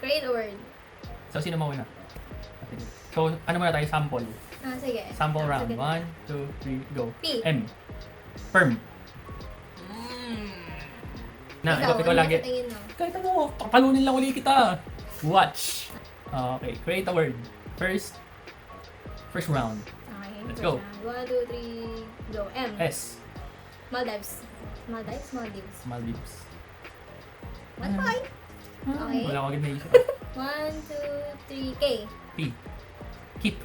Create a word. So, sino mauna? Sige. So, ano muna tayo? Sample. Sige. Sample round. Sige. 1, 2, 3, go. P. M. Perm. Na, ikaw ano lagi. tingin mo? Kahit ano, papalunin lang ulit kita. Watch. Okay, create a word. First round. Okay. Let's go. 1, 2, 3, go. M. S. Maldives. Maldives? Maldives. Maldives. 1 point. Okay. Wala ko agad naisip. 1, 2, 3, K. P. Keep.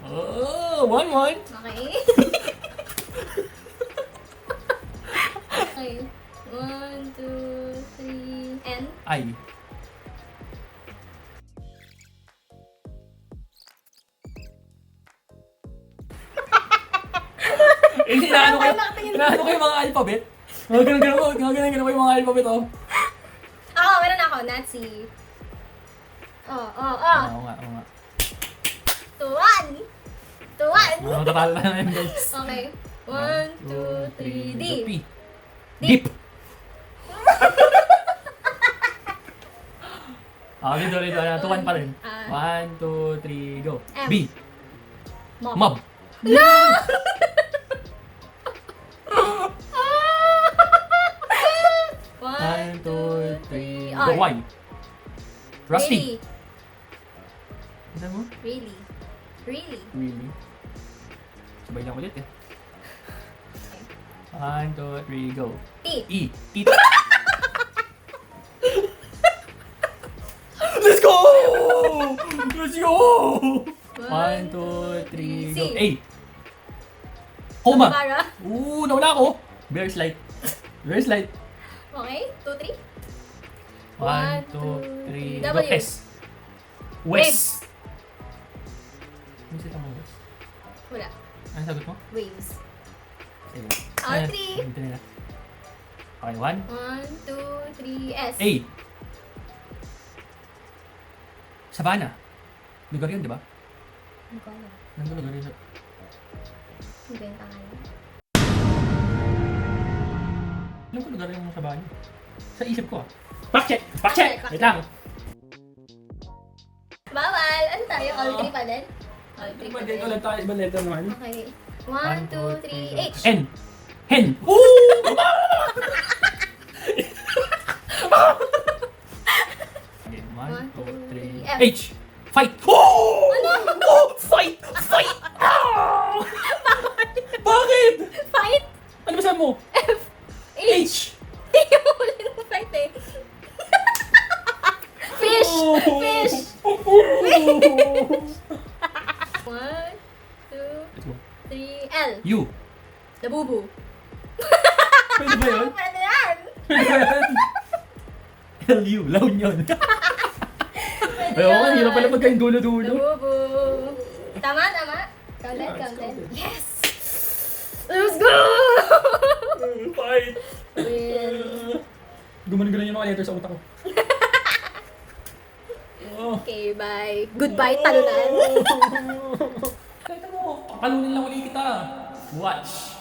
Oh, 1-1. Okay. Okay. 1, 2, 3, N. I. Inaano ko yung mga alphabet. Ganun ko yung mga alphabet, oh. Ako, meron ako. Nazi. Oo nga. Tuwan! Tuwan! Matatalo na yun, guys. Okay. 1, 2, 3, D. P. Deep. Dito. 2-1 pa rin. 1, 2, 3, go. M. B. Mob. Mob. No! 1, 2, 3, R. go. Y. Rusty. Really? Ano mo? Really? Really? Really? Sabay lang ulit eh. 1, 2, 3, go. T. E. Tito. Let's go! Let's go! 1, 2, 3, go. C. A. Homa. Para. Nawala ako. Bear's light. Bear's light. Okay. 2, 3. 1, 2, 3, go. W. S. West. Ano sila mo West? Wala. Ano sagot mo? Waves. Sige. Oh, Ayan, 3. dito nila. Okay, 1. 1, 2, 3, S. A. Savannah. Lugar yun, di ba? Ano ko alam? Nandun lugar yun. Ano ba yung pangalan? Alam ko lugar yung Savannah. Sa isip ko ah. Fact check! Fact check! Fact check. Wait lang. Bawal! Ano tayo? All 3 pa din? All 3 pa din. Ulit tayo. Iba letter naman. Okay. 1, 2, 3, H. N. Hen. Again, 1, 2, 3. F. H. Fight. Fight! Fight! Ah! Bakit? Fight! Ano ba sabi mo? F. H. H. Hindi mo ulit ng fight eh. Fish! Fish! 1, 2, Let's go. 3, L. U. Labubu. Pwede ba yun? Pwede yan! Pwede ba yun? L-U. Laon yun. Pwede Ayaw ko, hirap pala pagkain dulo-dulo. Labubu. Tama, tama. Counted, counted. Yes! Let's go! Fight! Win. Gumanon-ganon yung mga letters sa utak ko. Okay, bye. Goodbye, talunan. Kahit ano, papalunin lang ulit kita. Watch.